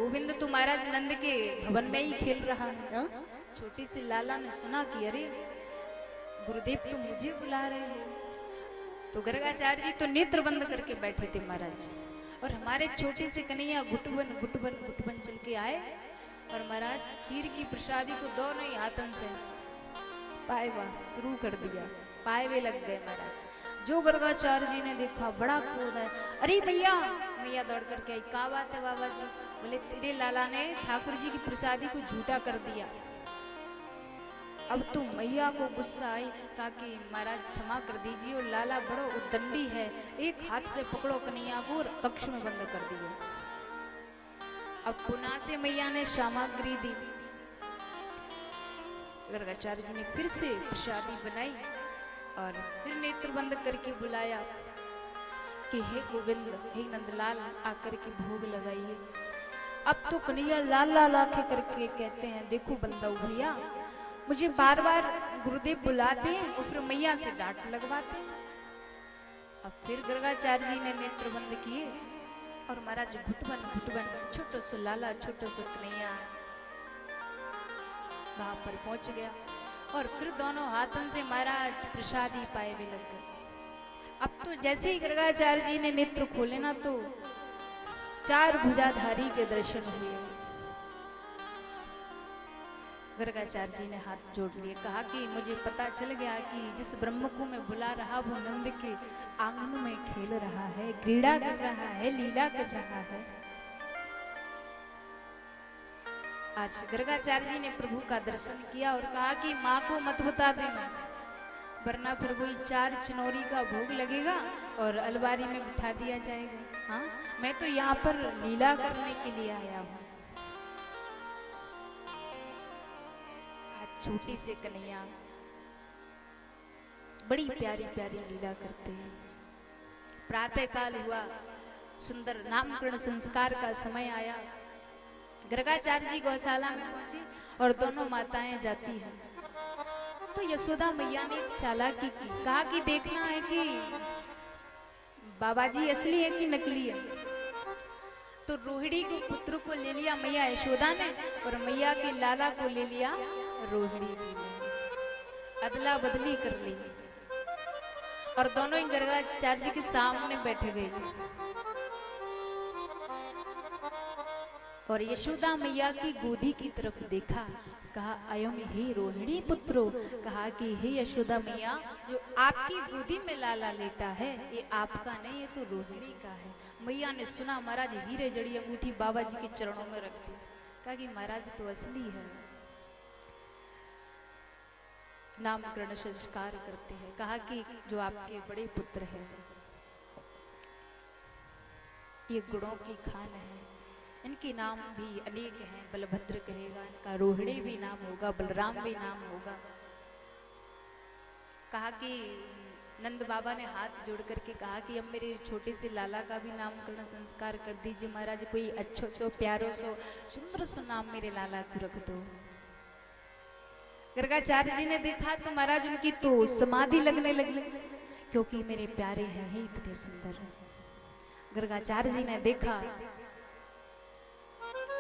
गोविंद तो महाराज नंद के भवन में ही खेल रहा है। हा? छोटी सी लाला ने सुना कि अरे गुरुदेव तो मुझे बुला रहे हैं, तो गर्गाचार्य जी तो नेत्र बंद करके बैठे थे महाराज, और हमारे छोटे से कन्हैया घुटबन घुटबन घुटबन चल के आए और महाराज खीर की प्रसादी को दोनों ही हाथन से पाएवा शुरू कर दिया, पाएवे लग गए महाराज। जो गर्गाचार्य जी ने देखा बड़ा क्रोध है, अरे भैया, मैया दौड़ करके आई, क्या बात है बाबा जी? बोले तेरे लाला ने ठाकुर जी की प्रसादी को झूठा कर दिया। अब तो मैया को गुस्सा आई, कहा कि महाराज क्षमा कर दीजिए, और लाला बड़ो उद्दंडी है, एक हाथ से पकड़ो कन्हैया को और कक्ष में बंद कर दिया। अब पुनः से मैया ने सामग्री दी, गर्गाचार्य जी ने फिर से प्रसादी बनाई और फिर नेत्र बंद करके बुलाया कि हे गोविंद, हे नंदलाल, आकर के भोग लगाइए। अब तो कन्हैया लाल लाल आंखें करके कहते हैं, देखो बंदा भैया, मुझे बार बार गुरुदेव बुलाते हैं और फिर मैया से डांट लगवाते हैं। अब फिर गर्गाचार्य जी ने नेत्र बंद किए और महाराज घुटबन घुटबन छोटो सो लाला छोटो सो कन्हैया वहां पर पहुंच गया और फिर दोनों हाथों से महाराज प्रसादी पाए भी लग गए। अब तो जैसे ही गर्गाचार्य जी ने नेत्र खोले ना, तो चार भुजाधारी के दर्शन हुए। गर्गाचार्य जी ने हाथ जोड़ लिए, कहा कि मुझे पता चल गया कि जिस ब्रह्म को मैं बुला रहा वो नंद के आंगन में खेल रहा है, क्रीड़ा कर रहा है, लीला कर रहा है। आज गर्गाचार्य जी ने प्रभु का दर्शन किया और कहा कि माँ को मत बता देना, वरना फिर वही 4 चनौरी का भोग लगेगा और अलमारी में बिठा दिया जाएगा। हाँ, मैं तो यहाँ पर लीला करने के लिए आया हूँ। छोटी से कन्हैया बड़ी प्यारी प्यारी लीला करते हैं। प्रातः काल हुआ, सुंदर नामकरण संस्कार का समय आया। गर्गाचार्य जी गौशाला में पहुंचे और दोनों माताएं जाती हैं, तो यशोदा मैया ने एक चालाकी की, कहा कि देखना है कि बाबा जी असली है कि नकली है। तो रोहिणी के पुत्र को ले लिया मैया यशोदा ने और मैया के लाला को ले लिया रोहिणी जी ने, अदला बदली कर ली और दोनों ही गर्गाचार्य जी के सामने बैठे गए। और यशोदा मैया की गोदी की तरफ देखा, कहा अयम हे रोहिणी पुत्रो, कहा कि हे यशोदा मैया, जो आपकी गोदी में लाला लेटा है ये आपका नहीं, ये तो रोहिणी का है। मैया ने सुना, महाराज हीरे जड़ी अंगूठी बाबा जी के चरणों में रख दी, कहा कि महाराज तो असली है। नामकरण संस्कार करते हैं, कहा कि जो आपके बड़े पुत्र हैं ये गुणों की खान है, इनके नाम भी अनेक हैं। बलभद्र कहेगा, इनका रोहिणी भी नाम होगा, बलराम भी नाम होगा। कहा कि नंद बाबा ने हाथ जोड़ करके कहा कि अब मेरे छोटे से लाला का भी नामकरण संस्कार कर दीजिए महाराज, कोई अच्छो सो प्यारो सो सुंदर सो नाम मेरे लाला को रख दो। गर्गाचार्य जी ने देखा तो महाराज उनकी तो समाधि लगने लगी, क्योंकि मेरे प्यारे हैं ही इतने सुंदर। गर्गाचार्य जी ने देखा,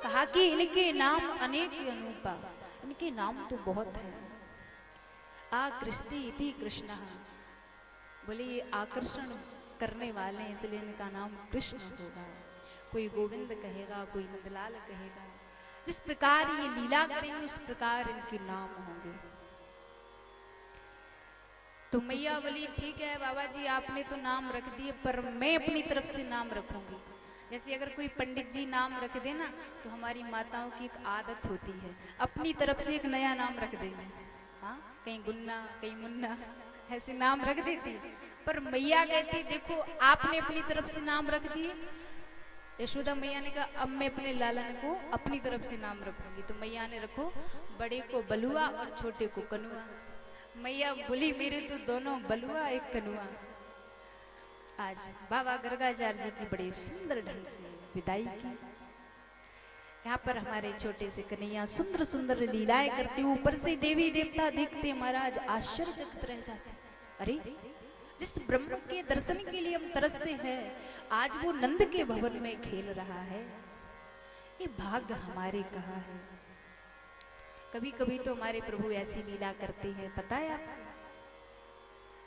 कहा कि इनके नाम अनेक अनुपा, इनके नाम तो बहुत हैं। आकृष्टि इति कृष्ण, बोले ये आकर्षण करने वाले हैं इसलिए इनका नाम कृष्ण होगा। कोई गोविंद कहेगा, कोई नंदलाल कहेगा। जिस प्रकार ये लीला करेंगे उस प्रकार इनके नाम होंगे। तो मैया बोली ठीक है बाबा जी, आपने तो नाम रख दिए, पर मैं अपनी तरफ से नाम रखूंगी। जैसे अगर कोई पंडित जी नाम रख देना तो हमारी माताओं की एक आदत होती है अपनी तरफ से एक नया नाम रख देना। हाँ, कहीं गुन्ना कहीं मुन्ना ऐसे नाम रख देती, पर मैया कहती देखो आपने अपनी तरफ से नाम रख दिए। यशोदा मैया ने कहा अब मैं अपने लालन को अपनी तरफ से नाम रखूंगी। तो मैया ने रखो बड़े को बलुआ और छोटे को कनुआ। मैया बोली मेरे तो दोनों बलुआ एक कनुआ। आज बाबा गर्गाचार्य जी की बड़ी सुंदर ढंग से विदाई की। यहाँ पर हमारे छोटे से कन्हैया सुंदर सुंदर लीलाएं करते, ऊपर से देवी देवता देखते महाराज आश्चर्यचकित रह जाते। अरे जिस ब्रह्म के दर्शन के लिए हम तरसते हैं आज वो नंद के भवन में खेल रहा है। ये भाग्य हमारे कहाँ है। कभी कभी तो हमारे प्रभु ऐसी लीला करते हैं, पता है आपको?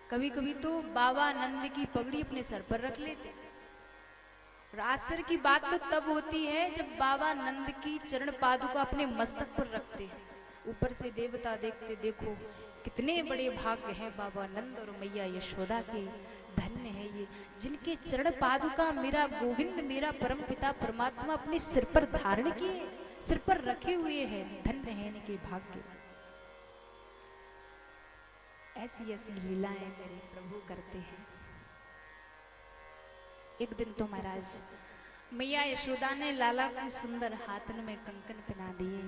कभी कभी तो बाबा नंद की पगड़ी अपने सर पर रख लेते। और आश्चर्य की बात तो तब होती है जब बाबा नंद की चरण पादुका अपने मस्तक पर रखते हैं। ऊपर से देवता देखते, देखो कितने बड़े भाग्य हैं बाबा नंद और मैया यशोदा के, धन्य है ये जिनके चरण पादुका मेरा गोविंद, मेरा परम पिता परमात्मा अपने सिर पर धारण किए, सिर पर रखे हुए हैं, धन्य है इनके भाग्य। ऐसी ऐसी लीलाएं मेरे प्रभु करते हैं। एक दिन तो महाराज मैया यशोदा ने लाला को सुंदर हाथन में कंकन पहना दिए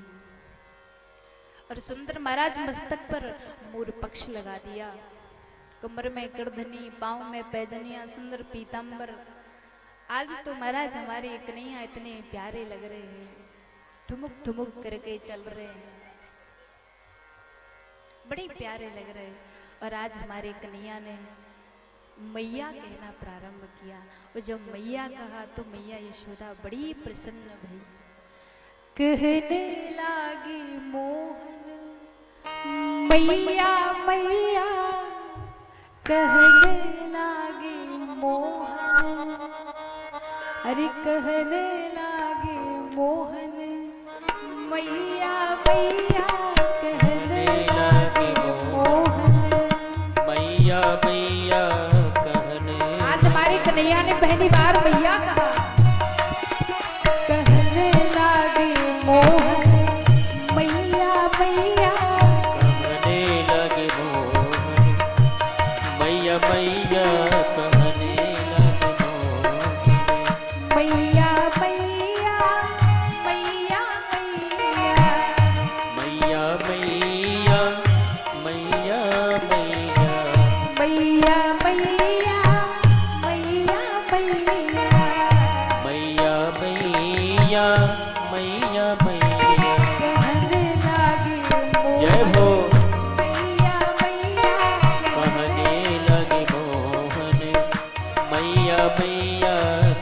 और सुंदर महाराज मस्तक पर मोर पक्ष लगा दिया, कमर में करधनी, पांव में पैजनिया, सुंदर पीतांबर। आज तो महाराज हमारे कन्हैया इतने प्यारे लग रहे हैं, ठुमुक ठुमुक करके चल रहे हैं, बड़े प्यारे लग रहे हैं। और आज हमारे कन्हैया ने मैया कहना प्रारंभ किया, और जब मैया कहा तो मैया यशोदा बड़ी प्रसन्न भई, कहने लागी मोहन मैया मैया, कहने लागी मोहन, अरे कहने लागी मोहन मैया मैया, कहने लागी मोहन मैया मैया कहने। आज हमारे कन्हैया ने पहली बार मैया कहा, कहने लागी मोहन मैया मैया, कहने लगे मोहन मैया मैया, कहने लगे मोहन मैया मैया मैया मैया, मैया मैया मैया मैया, मैया मैया मैया मैया, मैया मैया मैया मैया। कहने लागी जय हो। मैया मैया, कहने लगे मोहन मैया मैया,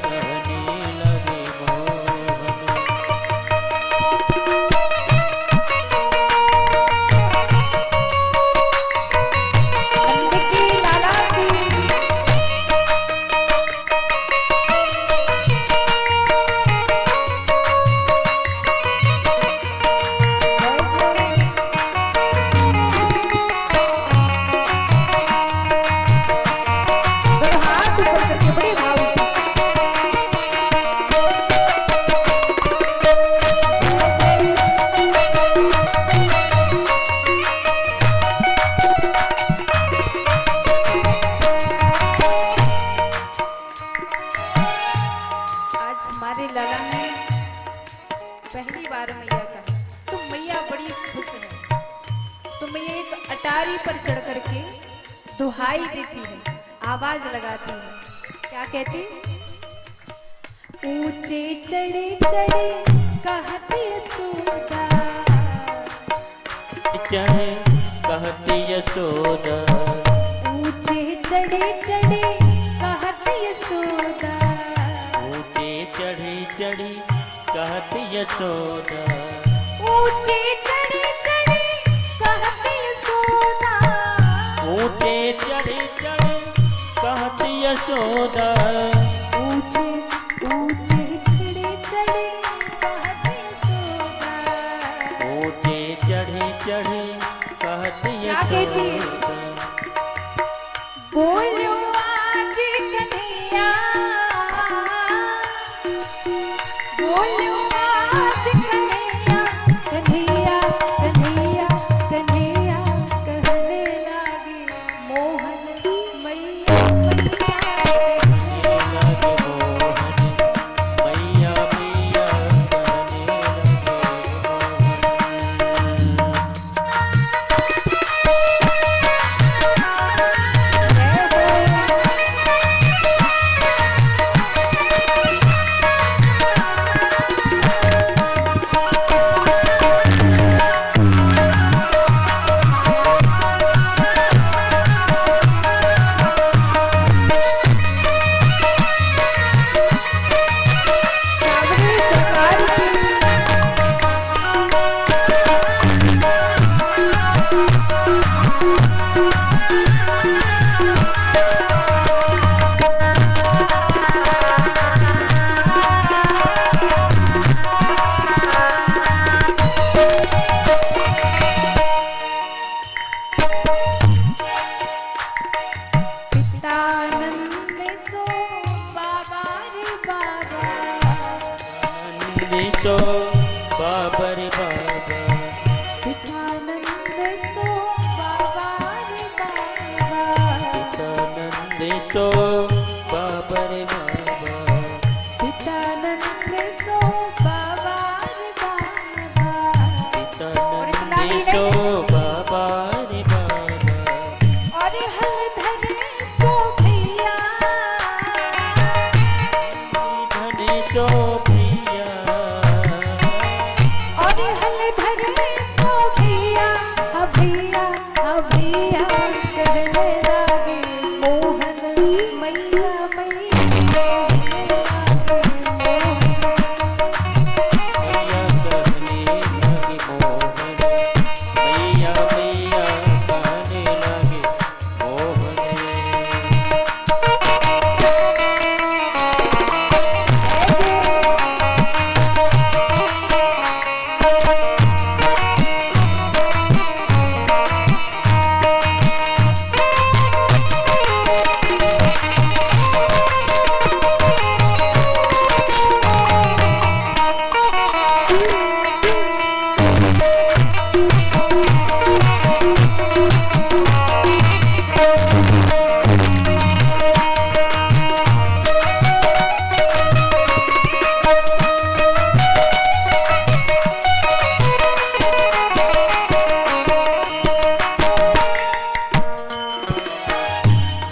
कहने लगे मोहन। नंद की लाला की दोनों हाथ ऊपर करके बड़े भाव से आज हमारे लाला ने पहली बार मैया कहा तो मैया बड़ी खुश है। तो मैया एक अटारी पर चढ़ करके दुहाई देती है, आवाज लगाती है, क्या कहती? ऊंचे चढ़े चढ़े कहती यशोदा, चढ़े कहती यशोदा, ऊंचे चढ़े चढ़े कहती यशोदा, ऊंचे चढ़ी चढ़ी कहती यशोदा, ऊंचे चढ़े चढ़े कहती यशोदा, ऊंचे चढ़ी चढ़ी कहती यशोदा, ऊंचे ऊंचे चढ़े चढ़े कहती यशोदा, ऊंचे चढ़ी चढ़ी कहती क्या कहती? यशोदा। बोलो आज कन्हैया, बोलो आज कन्हैया, कन्हैया कन्हैया कन्हैया, कहने लागी मोहन मैया मैया, लगे मोहन मैया मैया, कहने लगे मोहन। बाबा रे बाबा चितानंद सो बाबा रे बाबा चितानंद सो बाबा रे बाबा चितानंद सो बाबा रे बाबा चितानंद सो बाबा रे बाबा और हलधर सो भैया धन सो भैया और हलधर सो भैया भैया भैया कहने लागे मोहन मैया मैया कहने लागे मैया कहने लगी मोहन मैया मैया कहने लगी मोहन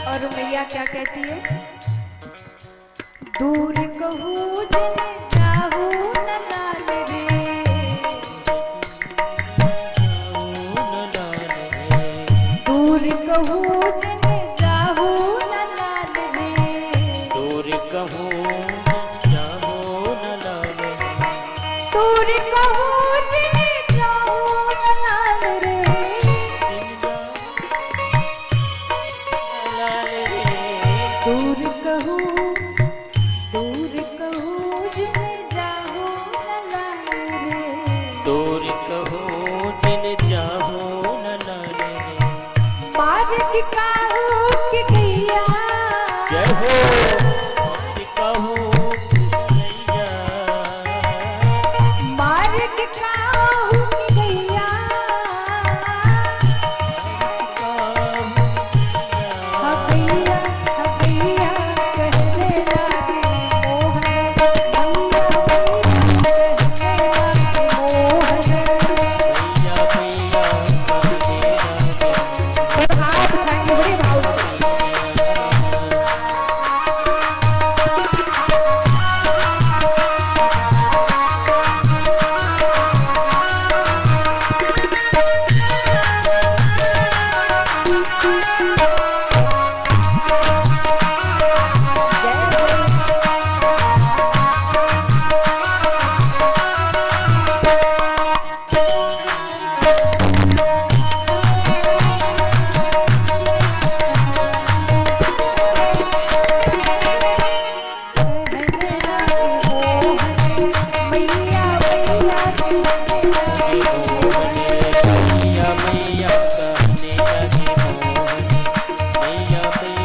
और मैया क्या कहती है? दूर कहूँ जन चाहूँ न लाल रे दूर कहूँ जन चाहूँ न लाल रे दूर कहूँ जाहो न लाले दूर कहूँ जन चाहूँ न लाल रे लाले रे दूर कहूँ जन चाहूँ न लाल रे दूर कहूँ जिन जाहो न लाले रे मार्ग कहूँ कि गैया जय हो और कहूँ भैया मार्ग कहूँ कि गैया भैया भैया कहने लागे मोहन भैया कहने लागे मोहन भैया भैया कहने लगे और हाथ उठाएंगे बड़े भाव से। कहने लागे मोहन मैया मैया कहने लागे मोहन मैया मैया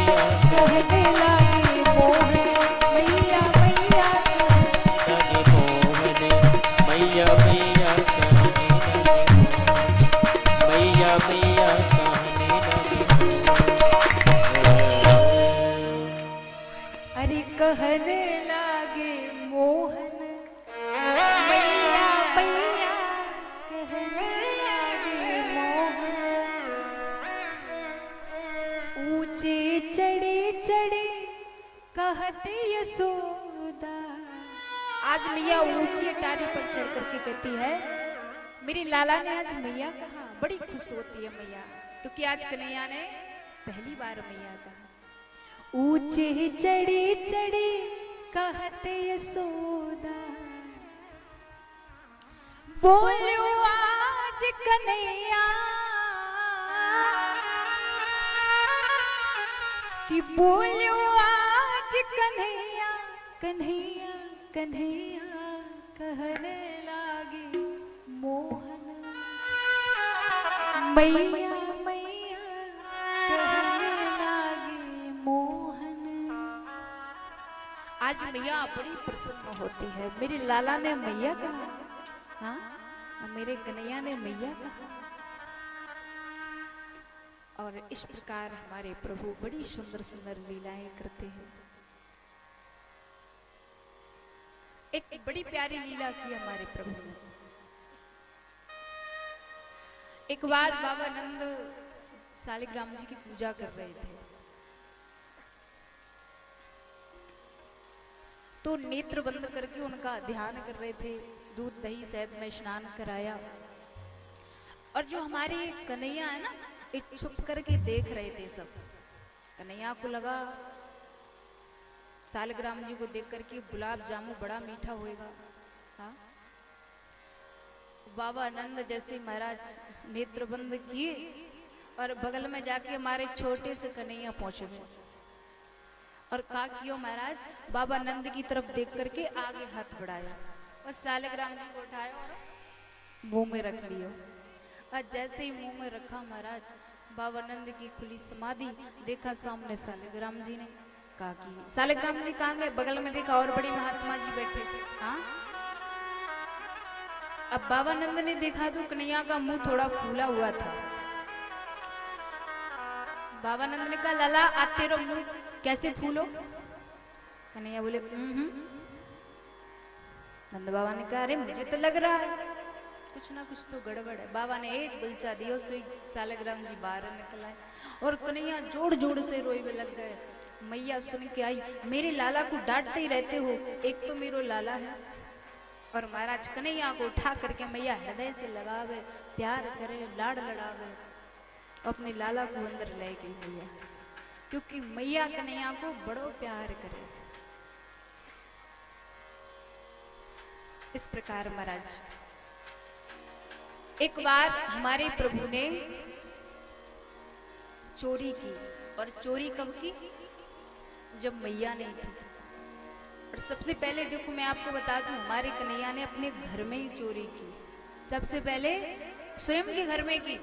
कहने लगे मोहन मैया मैया कहने लागे मोहन मैया मैया लगे मोहन मैया मैया कहने लगे मैया मैया कहने लगे अरे कहने लागे मोहन मैया मैया कहने लागे मोहन ऊंचे चढ़े चढ़े कहते यशोदा आज मैया ऊंची अटारी पर चढ़ करके कहती है मेरी लाला ने आज मैया कहा बड़ी खुश होती है मैया तो क्या आज कन्हैया ने पहली बार मैया कहा ऊंचे चढ़े चढ़े कहते यशोदा बोलो आज कन्हैया कि बोलो आज कन्हैया कन्हैया कन्हैया कहने लागे मोहन मैया मैया कहने लागे मोहन आज मैया बड़ी प्रसन्न होती है। मेरे लाला ने मैया कहा, हाँ, और मेरे कन्हैया ने मैया कहा। और इस प्रकार हमारे प्रभु बड़ी सुंदर सुंदर लीलाएं करते हैं। एक बड़ी प्यारी लीला की हमारे प्रभु ने। एक बार बाबा नंद सालिग्राम जी की पूजा कर रहे थे, तो नेत्र बंद करके उनका ध्यान कर रहे थे। दूध दही शहद में स्नान कराया, और जो हमारे कन्हैया है ना, एक छुप करके देख रहे थे सब। कन्हैया को लगा सालिग्राम जी को देख करके गुलाब जामुन बड़ा मीठा होएगा। हाँ, बाबा नंद जैसे महाराज नेत्र बंद किए और बगल में जाके हमारे छोटे से कन्हैया पहुंचे और कहा कियो महाराज, बाबा नंद की तरफ देख करके आगे हाथ बढ़ाया और सालिग्राम जी को उठाया और मुंह में रख लियो। और जैसे ही मुंह में रखा महाराज, बाबा नंद की खुली समाधि, देखा सामने सालिग्राम जी ने। कहा कि सालिग्राम जी कहाँ गए? बगल में देखा और बड़े महात्मा जी बैठे। हाँ, अब बाबा नंद ने देखा तो कन्हैया का मुंह थोड़ा फूला हुआ था। बाबा नंद ने कहा, लाला आज तेरा मुंह कैसे फूलो? कन्हैया बोले नंद बाबा ने कहा, अरे मुझे तो लग रहा है कुछ ना कुछ तो गड़बड़ है। बाबा ने एक बुलचा दिया, उससे सालिग्राम जी बाहर निकल आए और कन्हैया जोड़ जोड़ से रोए लग गए। मैया सुन के आई, मेरे लाला को डांटते ही रहते हो, एक तो मेरो लाला है। और महाराज कन्हैया को उठा करके मैया हृदय से लगावे, प्यार करे, लाड़ लड़ावे, अपने लाला को अंदर ले गई मैया, क्योंकि मैया कन्हैया को बड़ो प्यार करे। इस प्रकार महाराज एक बार हमारे प्रभु ने चोरी की, और चोरी कब की? जब मैया नहीं थी। और सबसे पहले देखो मैं आपको बता दूं, हमारे कन्हैया ने अपने घर में ही चोरी की। सबसे पहले स्वयं के घर में की।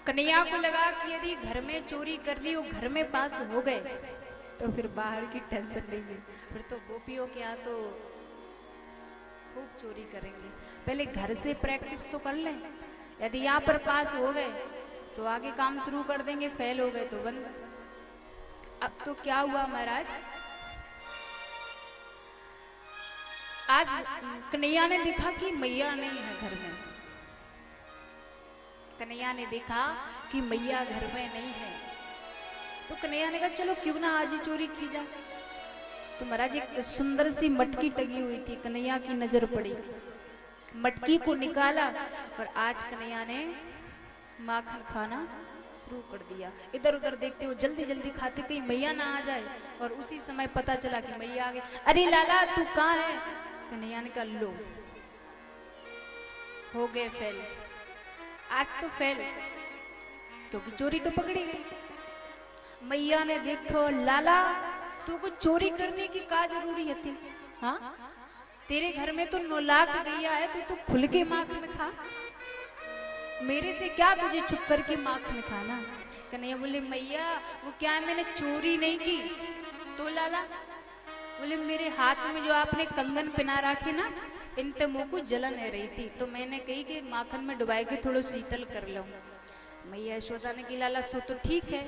कन्हैया को लगा कि यदि घर में चोरी कर ली, वो घर में पास हो गए तो फिर बाहर की टेंशन नहीं है, फिर तो गोपियों के यहाँ तो खूब चोरी करेंगे। पहले घर से प्रैक्टिस तो कर लें, यदि यहाँ पर पास हो गए तो आगे काम शुरू कर देंगे, फेल हो गए तो बंद। अब तो क्या हुआ महाराज, आज कन्हैया ने देखा कि मैया नहीं है घर में। कन्हैया ने देखा कि मैया घर में नहीं है, तो कन्हैया ने कहा चलो क्यों ना आज ही चोरी की जाए। तो महाराज एक सुंदर सी मटकी टंगी हुई थी, कन्हैया की नजर पड़ी, मटकी को निकाला और आज कन्हैया ने माखन खाना शुरू कर दिया। इधर उधर देखते हो, जल्दी जल्दी खाते, कहीं मैया ना आ जाए। और उसी समय पता चला कि मैया आ गई। अरे लाला तू कहाँ है? कन्हैया ने कहा लो हो गए फेल, आज तो फेल, क्योंकि चोरी तो पकड़ी गई। मैया ने देखो लाला तू को चोरी करने की क्या जरूरी थी? हाँ, तेरे घर में तो 9 लाख गैया है, तू तो खुल के माखन खा, मेरे से क्या तुझे छुप करके माखन खाना? कन्हैया बोले मैया वो क्या है, मैंने चोरी नहीं की। तो लाला बोले मेरे हाथ में जो आपने कंगन पहना रखे ना, इन पे मुंह को जलन है रही थी, तो मैंने कही कि माखन में डुबाई के थोड़ा शीतल कर लो। मैया यशोदा ने की लाला सो तो ठीक है,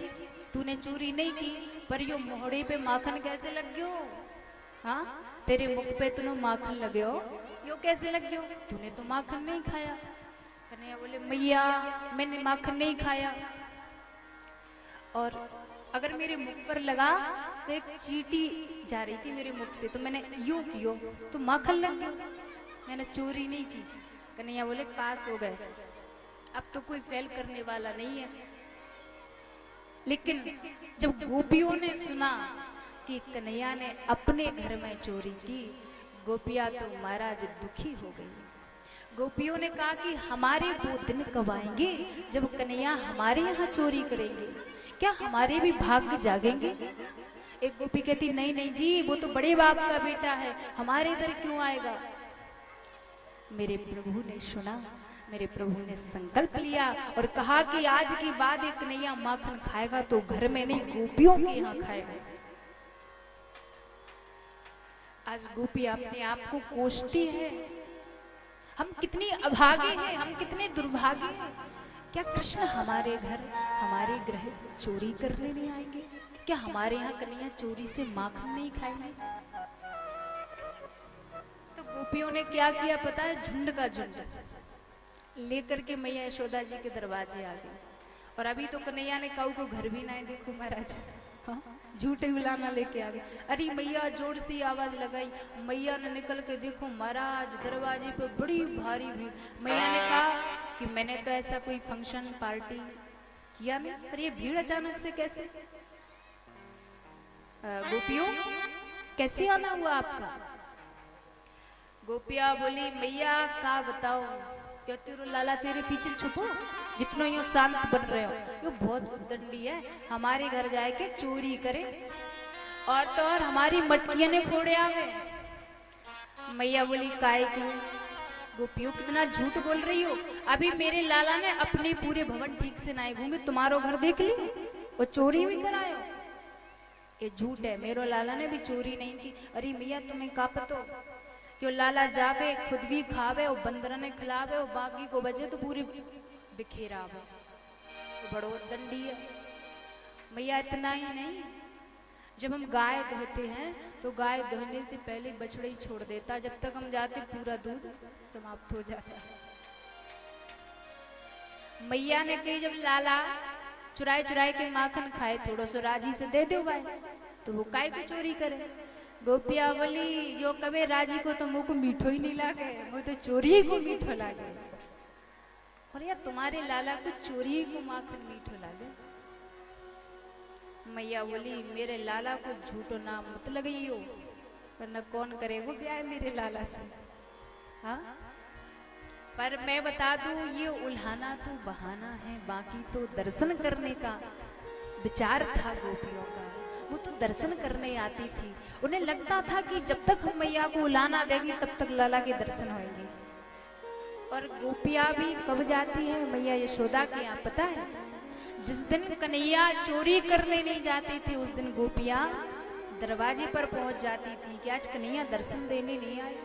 तूने चोरी नहीं की, पर यो मोहड़े पे माखन कैसे लग गयो? हाँ, तेरे मुख पे तूने माखन लगे हो, यो कैसे लग गयो? तूने तो माखन नहीं खाया। कन्हैया बोले मैया मैंने माखन नहीं खाया, और अगर मेरे मुख पर लगा तो एक चींटी जा रही थी मेरे मुख से, तो मैंने यूं कियो तो माखन लग गया, मैंने चोरी नहीं की। कन्हैया बोले पास हो गए, अब तो कोई फेल करने वाला नहीं है। लेकिन जब गोपियों ने सुना कि कन्हैया ने अपने घर में चोरी की, गोपियां तो महाराज दुखी हो गई। गोपियों ने कहा कि हमारे वो दिन कब आएंगे जब कन्हैया हमारे यहाँ चोरी करेंगे, क्या हमारे भी भाग्य जागेंगे? एक गोपी कहती नहीं नहीं जी, वो तो बड़े बाप का बेटा है, हमारे इधर क्यों आएगा? मेरे प्रभु ने सुना, मेरे प्रभु ने संकल्प लिया और कहा कि आज के बाद एक कन्हैया माखन खाएगा तो घर में नहीं, गोपियों के यहाँ खाएगा। आज गोपी अपने आप को कोसती है। हम कितनी अभागे हैं, हम कितने दुर्भागे हैं। क्या कृष्ण हमारे घर, हमारे गृह चोरी करने नहीं आएंगे? क्या हमारे यहाँ कन्हैया चोरी से माखन नहीं खाएंगे? तो गोपियों ने क्या किया पता है? झुंड का झुंड लेकर के मैया यशोदा जी के दरवाजे आ गई। और अभी तो कन्हैया ने काऊ को घर भी ना है, देखो महाराज, हाँ? झूठे गुलाना लेके आ गए। अरे मैया जोर से आवाज लगाई। मैया ने निकल के देखो महाराज दरवाजे पे बड़ी भारी भीड़। मैया ने कहा कि मैंने तो ऐसा कोई फंक्शन पार्टी किया नहीं, पर ये भीड़ अचानक से कैसे? गोपियों कैसे आना हुआ आपका? गोपिया बोली मैया का बताओ, क्या तेरो लाला तेरे पीछे छुपो? जितनो यो शांत बन रहे हो, यो बहुत उद्दंडी है, हमारे घर जाए के चोरी करे और तो और हमारी मटकियां ने फोड़े आवे। मैया बोली काय की? गोपियों कितना झूठ बोल रही हो। अभी मेरे लाला ने अपने पूरे भवन ठीक से ना घूमे, तुम्हारो घर देख ली और चोरी भी करायो। ये झूठ है, मेरो लाला ने भी चोरी नहीं की। अरे मैया तुम्हें का पतो? जो लाला जावे खुद भी खावे और बंदर ने खिलावे और बाकी को बचे तो पूरी बिखेरावे, तो बड़ो दंडी है। मैया इतना ही नहीं, जब हम गाय धोते हैं तो गाय धोने से पहले बछड़ा ही छोड़ देता, जब तक हम जाते पूरा दूध समाप्त हो जाता है। मैया ने कही जब लाला चुराए चुराए के माखन खाए, थोड़ा सो राजी से दे दो भाई, तो वो काय को चोरी करे? गोपिया बोली यो कबे राजी को तो मुंह को मीठो ही नहीं लागे, वो तो चोरी को मीठो लागे। और यार तुम्हारे लाला को चोरी को माखन मीठो लागे। मैया बोली मेरे लाला को झूठो नाम मत लगाइयो, वरना कौन करेगा ब्याह मेरे लाला से, हाँ? पर मैं बता दूं ये उल्हाना तो बहाना है, बाकी तो दर्शन करने का विचार था गोपियों का। वो तो दर्शन करने आती थी, उन्हें लगता था कि जब तक हम मैया को उलाना देंगे तब तक लाला के दर्शन होंगे। और गोपियां भी कब जाती है मैया यशोदा के यहाँ पता है? जिस दिन कन्हैया चोरी करने नहीं जाते थे उस दिन गोपियां दरवाजे पर पहुंच जाती थी कि आज कन्हैया दर्शन देने नहीं आए।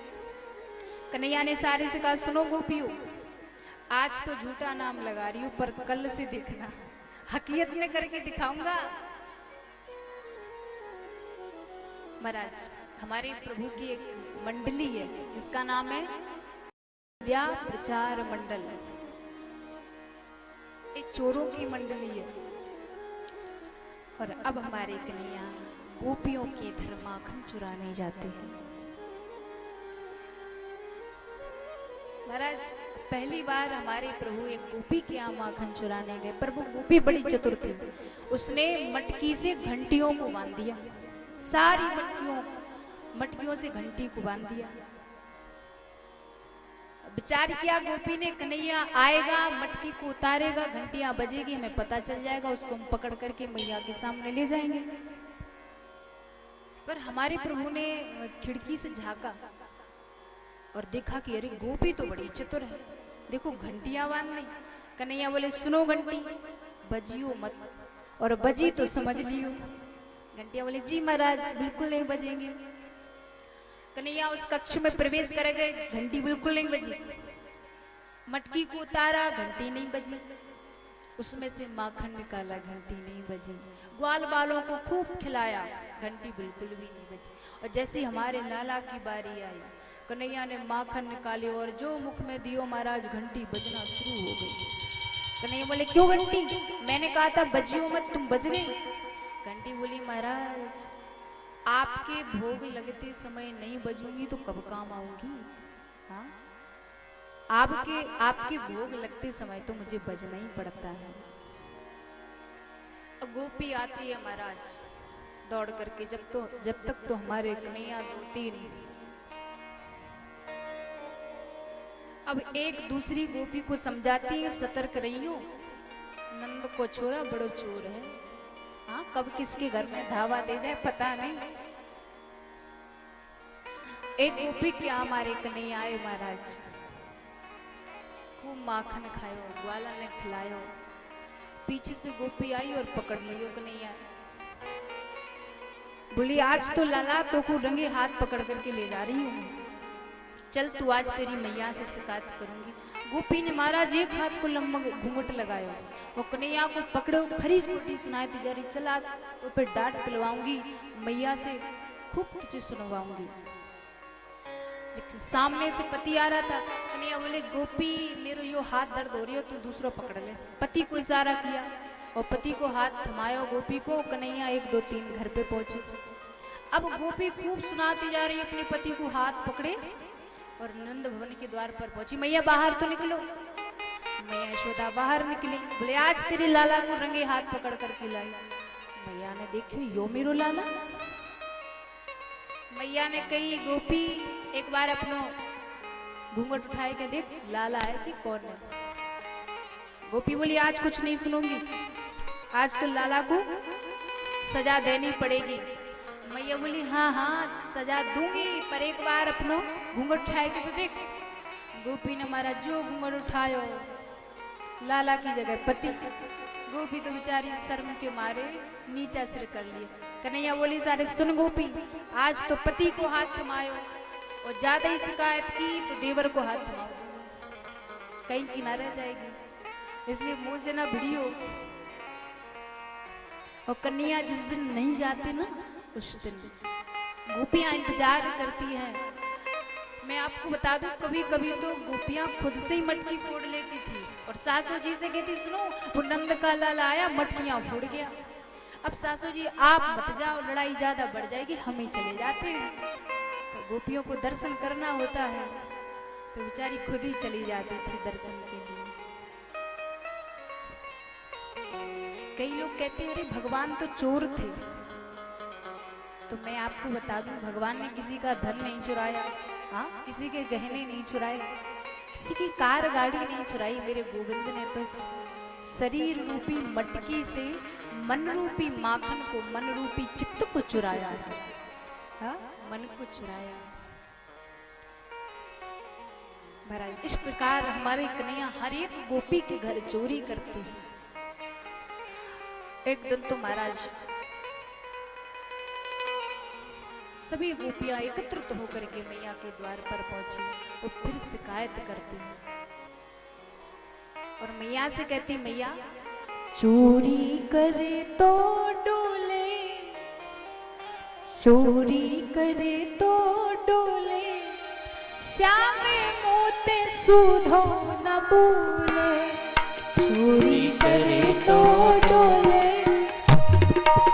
कन्हैया ने सारे से कहा सुनो गोपियों, आज तो झूठा नाम लगा रही हूं, पर कल से देखना हकीकत में करके दिखाऊंगा। महाराज हमारे प्रभु की एक मंडली है जिसका नाम है विद्या प्रचार मंडल, एक चोरों की मंडली है। और अब हमारे कन्हैया गोपियों के घर माखन चुराने जाते हैं। महाराज पहली बार हमारे प्रभु एक गोपी के यहाँ माखन चुराने गए, पर वो गोपी बड़ी चतुर थी। उसने मटकी से घंटियों को बांध दिया, सारी मटकियों से घंटी को बांध दिया। विचार किया गोपी ने कन्हैया आएगा, मटकी को उतारेगा, घंटियां बजेगी, हमें पता चल जाएगा, उसको हम पकड़ करके मैया के सामने ले जाएंगे। पर हमारे प्रभु ने खिड़की से झांका और देखा कि अरे गोपी तो बड़ी चतुर है, देखो घंटियां बांध ली। कन्हैया बोले सुनो घंटी बजियो मत, और बजी तो समझ लियो। घंटियां बोले जी महाराज बिल्कुल नहीं बजेंगे। कन्हैया उस कक्ष में प्रवेश कर गए, घंटी बिल्कुल नहीं बजी। मटकी को उतारा, घंटी नहीं बजी। उसमें से माखन निकाला, घंटी नहीं बजी। ग्वाल बालों को खूब खिलाया, घंटी बिल्कुल भी नहीं बजी। और जैसे हमारे लाला की बारी आई, कन्हैया ने माखन निकाले और जो मुख में दियो महाराज घंटी बजना शुरू हो गई। कन्हैया बोले क्यों घंटी? मैंने कहा था बजियो मत, तुम बज गई। घंटी बोली महाराज आपके भोग लगते समय नहीं बजूंगी तो कब काम आऊंगी? हाँ आपके भोग लगते समय तो मुझे बजना ही पड़ता है। गोपी आती है महाराज दौड़ करके, जब तक तो हमारे कन्हैया धोती नहीं। अब एक दूसरी गोपी को समझाती है सतर्क रहियो, नंद को छोरा बड़ो चोर है, हाँ कब किसके घर में धावा दे जाए पता नहीं। एक गोपी क्या हमारे कन्हैया आए महाराज, खूब माखन खायो, ग्वाला ने खिलायो। पीछे से गोपी आई और पकड़ लियो कन्हैया। बोली आज तो लाला तो को रंगे हाथ पकड़ करके ले जा रही हूँ, चल तू आज तेरी मैया से शिकायत करूंगी। गोपी ने महाराज एक हाथ को लंबा घूंघट लगाया और कन्हैया को पकड़ो, खरी खोटी सुनाई जा रही, चला तो फिर डांट पिलवाऊंगी, मैया से खूब तुझे सुनवाऊंगी। लेकिन सामने से पति आ रहा था। कन्हैया बोले गोपी मेरो यो हाथ दर्द हो रही हो, तू दूसरा पकड़ ले। पति को इशारा किया और पति को हाथ थमाया गोपी को। कन्हैया 1 2 3 घर पे पहुंचे। अब गोपी खूब सुनाती जा रही, अपने पति को हाथ पकड़े और नंद भवन के द्वार पर पहुंची। मैया बाहर तो निकलो। मैया यशोदा बाहर निकली, बोले आज तेरे लाला को रंगे हाथ पकड़ कर के लाई। मैया ने देखी यो मेरो लाला। मैया ने कही गोपी एक बार अपनो घूंघट उठाए के देख लाला है कि कौन है। गोपी बोली आज कुछ नहीं सुनूंगी, आज तो लाला को सजा देनी पड़ेगी। मैया बोली हाँ हाँ सजा दूंगी, पर एक बार अपनो घूंघट उठाए के तो देख। गोपी ने मारा जो घूंघट उठायो, लाला की जगह पति। गोपी तो बेचारी शर्म के मारे नीचा सिर कर लिया। कन्हैया बोली सारे सुन गोपी, आज तो पति को हाथ थमायो और ज्यादा ही शिकायत की तो देवर को हाथ थमाओ, कहीं की ना रह जाएगी, इसलिए मुंह से ना भिड़ियो। और कन्हैया जिस दिन नहीं जाती ना उस दिन गोपियां इंतजार करती हैं। मैं आपको बता दूं कभी कभी तो गोपियां खुद से ही मटकी फोड़ लेती थी और सासू जी से कहती सुनो वो नंद का लाला आया मटकियां फोड़ गया। अब सासू जी आप मत जाओ, लड़ाई ज्यादा बढ़ जाएगी, हम ही चले जाते हैं। तो गोपियों को दर्शन करना होता है तो बेचारी खुद ही चली जाती थी दर्शन के लिए। कई लोग कहते हैं अरे भगवान तो चोर थे, तो मैं आपको बता दूं भगवान ने किसी का धन नहीं चुराया, हाँ किसी के गहने नहीं चुराए, किसी की कार गाड़ी नहीं चुराई। मेरे गोविंद ने बस शरीर रूपी मटकी से मन रूपी माखन को, मन रूपी चित्त को चुराया है, हाँ मन को चुराया। महाराज इस प्रकार हमारे कन्हैया हर एक गोपी के घर चोरी करते हैं। एक दिन तो महाराज सभी गोपियां एकत्रित होकर के मैया के द्वार पर पहुंची और फिर शिकायत करती हैं और मैया से कहती मैया चोरी करे तो डोले, चोरी करे तो डोले, श्यामे मोते सुधो न बोले, चोरी करे तो डोले,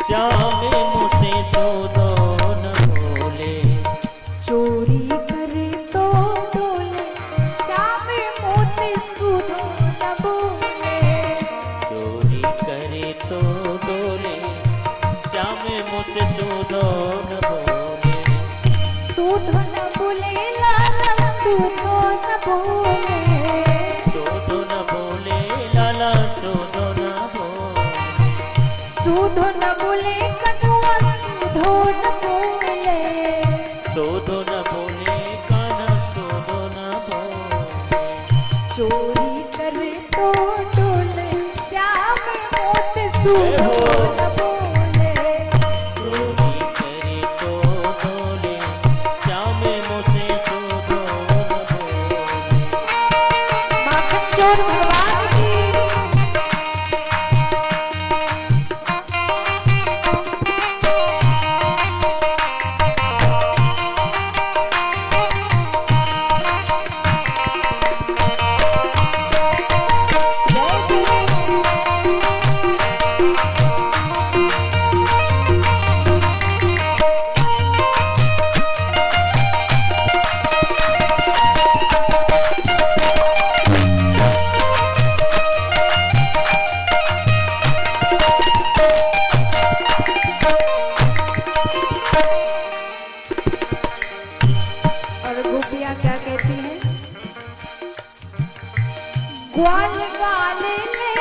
श्यामे मुझसे सुधो न बोले, चोरी करे तो डोले, श्यामे मोते सुधो न बोले, चोरी करे तो डोले, श्यामे मुझसे सुधो न बोले, सुधो न बोले लाला सुधो न बोले, सुधो न बोले लाला सुधो न बोले, सुधो न बोले कनुआ सुधो न बोले, सुधो न बोले कान्हा सुधो न बोले, चोरी करे तो डोले, श्याम मोते सुधो न बोले, चोरी करे तो डोले, श्यामे मुझसे सुधो न बोले। माखन चोर भगवान की और गोपियां क्या कहती हैं? ग्वाल वाले ले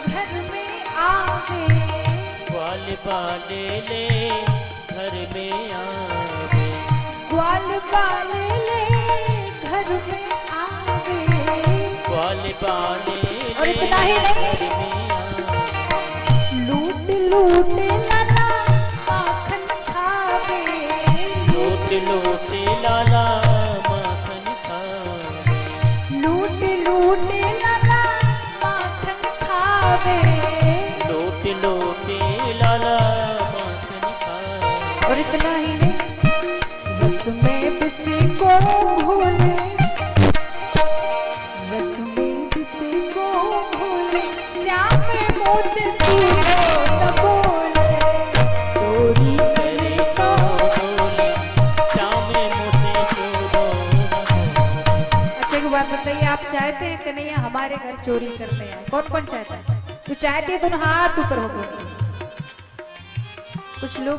घर में आवे, ग्वाल वाले ले घर में आवे, ग्वाल वाले ले घर में आवे, ग्वाल वाले और ले इतना ही नहीं, घर में आवे, लूट लूट लाला माखन बात बताइए, आप चाहते हैं कन्हैया हमारे घर चोरी करते हैं? कौन कौन चाहता है? तो चाहते हैं दोनों हाथ ऊपर हो गए। कुछ लोग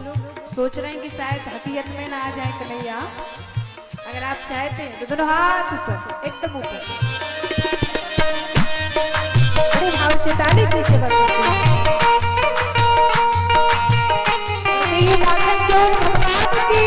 सोच रहे हैं कि शायद हकीकत में ना आ जाए कन्हैया। अगर आप चाहते हैं तो दोनों हाथ ऊपर, एकदम ऊपर। अरे भाव से ताली की सेवा करते हैं। ये माखन चोर भगवान की।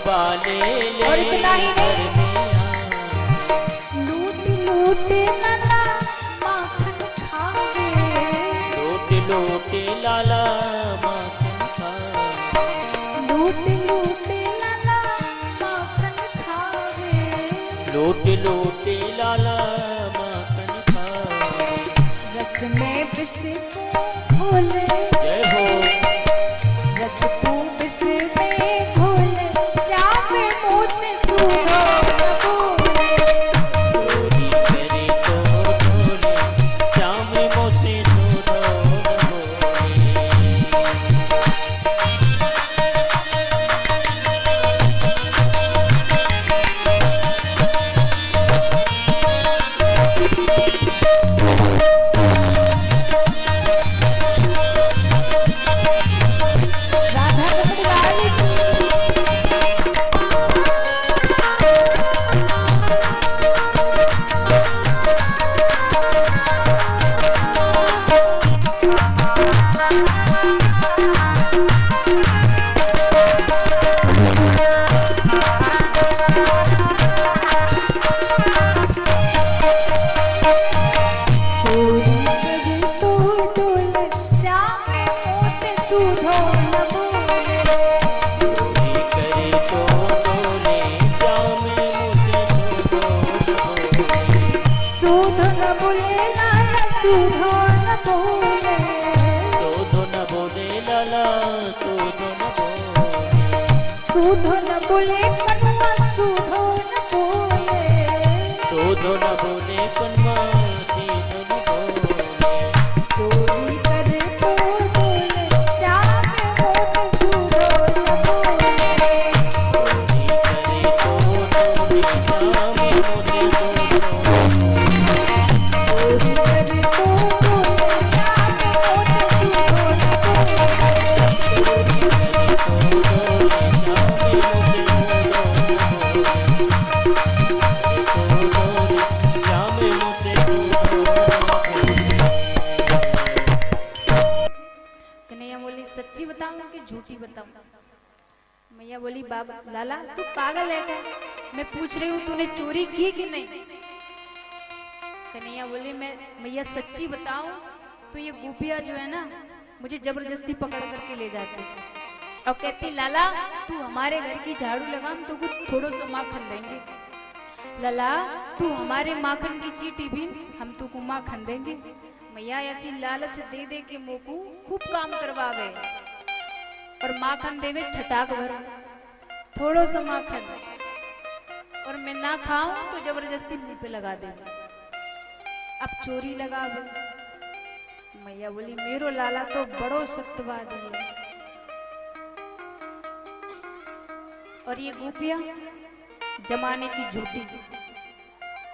बाले ले और इतना ही नहीं, लूट लूट लाला माखन खावे। लूट लूट लाला माखन खावे। लूट लूट लाला माखन खावे। लूट लूट लाला माखन खावे। रस में बिस्को घोले। जय हो। रस को बिस में घोले, श्याम मोती सूरो बोले। चोरी करे तो बोले, श्याम मोती सूरो बोले। राधा रमण रानी चोरी करे तो डोले, श्याम मोती सूरो बोले। चोरी करे तो बोले, श्याम मोती सूरो बोले। सूधो न बोले लाला, सूधो न बोले। सूधो न बोले लाला, सूधो न बोले। सूधो न बोले कन्वा, सूधो न बोले। सूधो न बोले कन्वा, सीधो न बोले। चोरी करे तो बोले, श्याम मोती सूधो न बोले। चोरी करे तो बोले, श्याम मोती सूधो बोले। चोरी करे तो बोले, श्याम मोती सूधो न बोले। कन्हैया बोली सच्ची बताऊं कि झूठी बताऊं? मैया बोली बाबा लाला तू पागल है क्या? मैं पूछ रही हूँ तूने चोरी की कि नहीं? कन्हैया बोली मैं मैया सच्ची बताऊं तो ये गोपिया जो है ना मुझे जबरदस्ती पकड़ करके ले जाती और कहती लाला तू हमारे घर की झाड़ू लगा, हम तो कुछ थोड़ा सा माखन देंगे। लाला तू हमारे माखन की चीटी भी, हम तुमको माखन देंगे। मैया ऐसी लालच दे दे के मोकू खूब काम करवावे और माखन देवे छटाक भर, थोड़ो सा माखन, और मैं ना खाऊं तो जबरदस्ती मुंह पे लगा दे। अब चोरी लगा दे। मैया बोली मेरो लाला तो बड़ो सत्यवादी है। और ये गोपियां जमाने की झूठी।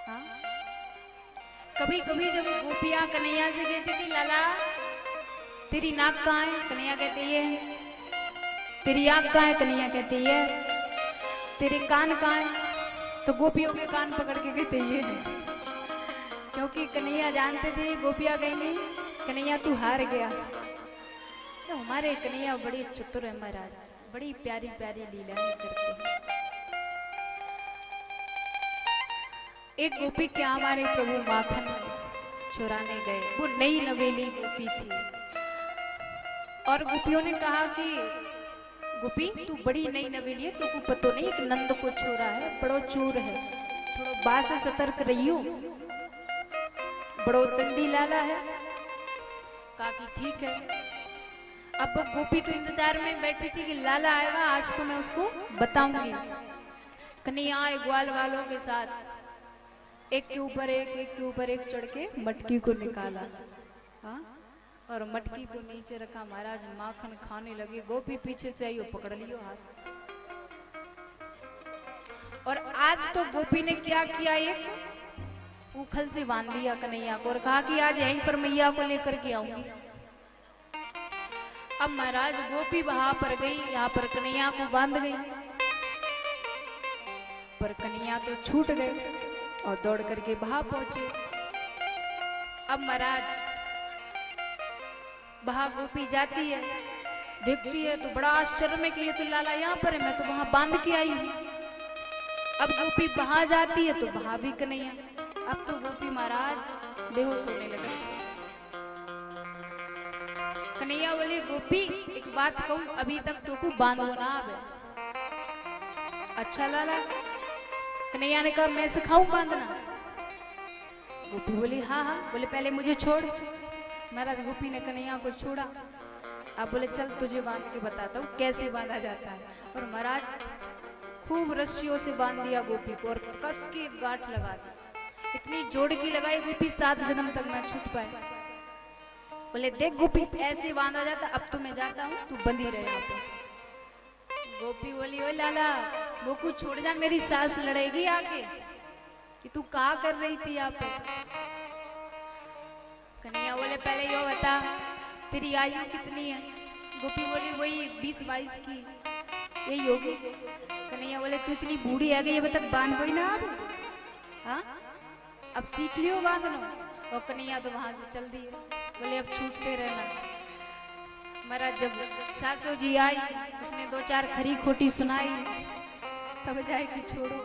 हाँ? कभी कभी जब गोपियां कन्हैया से कहती थी लाला तेरी नाक कहाँ है? कन्हैया कहती है। तेरी आँख कहाँ है? कन्हैया कहती है। तेरे कान कहाँ है? तो गोपियों के कान पकड़ के कहते ये है, क्योंकि कन्हैया जानते थे गोपियां कहेंगी कन्हैया तू हार गया। तो हमारे कन्हैया बड़ी चतुर है महाराज, बड़ी प्यारी प्यारी लीलाएं करते हैं। एक गोपी क्या हमारे प्रभु माखन चुराने गए, वो नई नवेली गोपी थी और गोपियों ने कहा कि गोपी तू बड़ी नई नवेली है, तुमको पता नहीं एक नंद को छोरा है, बड़ो चोर है, थोड़ा बात से सतर्क रहियो, बड़ो तंडी लाला है। कहा कि ठीक है। अब गोपी तो इंतजार में बैठी थी कि लाला आएगा, आज तो मैं उसको बताऊंगी। कन्हैया आए ग्वाल वालों के साथ, एक के ऊपर एक चढ़ के मटकी को निकाला। हाँ, और मटकी को नीचे रखा, महाराज माखन खाने लगे। गोपी पीछे से आई, पकड़ लियो हाथ। और आज तो गोपी ने क्या किया, एक उखल से बांध लिया कन्हैया को और कहा कि आज यहीं पर मैया को लेकर के आऊंगी। अब महाराज गोपी वहां पर गई, यहाँ पर कन्हैया को बांध गई, पर कन्हैया तो छूट गए और दौड़ करके वहां पहुंचे। अब महाराज वहां गोपी जाती है, देखती है तो बड़ा आश्चर्य में कि ये तो लाला यहाँ पर है, मैं तो वहां बांध के आई हूँ। अब गोपी वहां जाती है तो वहां भी कन्हैया। अब तो गोपी महाराज बेहोश होने लगी। कन्हैया बोली गोपी एक बात कहूं, अभी तक तो को बांधो ना आवे। अच्छा लाला। कन्हैया ने कहा मैं सिखाऊं बांधना? गोपी बोली हाँ हाँ। बोले पहले मुझे छोड़। महाराज गोपी ने कन्हैया को छोड़ा। अब बोले चल तुझे बांध के बताता हूँ कैसे बांधा जाता है। और महाराज खूब रस्सियों से बांध दिया गोपी को और कस के गांठ लगा दी। इतनी जोड़ की लगाई गोपी 7 जन्म तक ना छूट पाए। बोले देख गोपी ऐसे बांधा जाता, अब तो मैं जाता हूँ, तू बंधी रहे यहाँ पे। गोपी बोली ओ लाला वो कुछ छोड़ जा, मेरी सास लड़ेगी आके कि तू कहा कर रही थी यहाँ पे। कन्हैया बोले पहले यो बता तेरी आयु कितनी है? गोपी बोली वही 20-22 की यही होगी। कन्हैया बोले तू इतनी बूढ़ी आ गई अब तक बांध कोई ना अब? हाँ अब सीख लियो बांधना। और कन्हैया तो वहां से चल दिए। बोले अब छूटते रहना। महाराज जब सासू जी आई, उसने 2-4 खरी खोटी सुनाई, तब जाए कि छोड़ो।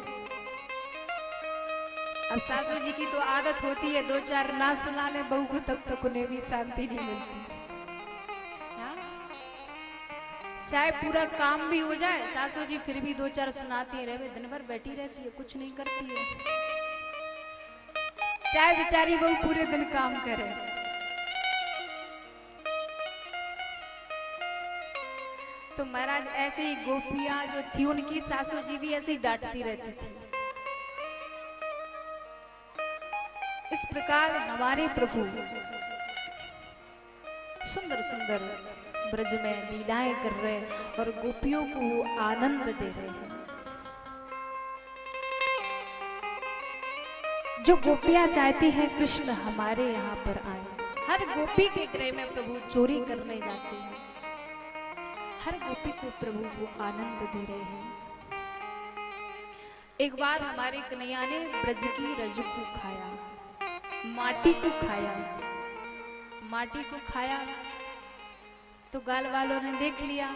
अब सासू जी की तो आदत होती है 2-4 ना सुनाने बहू को, तब तक उन्हें भी शांति नहीं मिलती। चाहे पूरा काम भी हो जाए, सासू जी फिर भी 2-4 सुनाती रहे, दिन भर बैठी रहती है, कुछ नहीं करती है। चाहे बेचारी बहू पूरे दिन काम करे। तो महाराज ऐसे ही गोपियां जो थी उनकी सासू जी भी ऐसे ही डांटती रहती थी। इस प्रकार हमारे प्रभु सुंदर सुंदर ब्रज में लीलाएं कर रहे और गोपियों को आनंद दे रहे हैं। जो गोपियां चाहती हैं कृष्ण हमारे यहाँ पर आए, हर गोपी के गृह में प्रभु चोरी करने जाते हैं, हर गोपी को प्रभु को आनंद दे रहे हैं। एक बार हमारे कन्हैया ने ब्रज की रज को खाया, माटी को खाया। माटी को खाया तो गाल वालों ने देख लिया।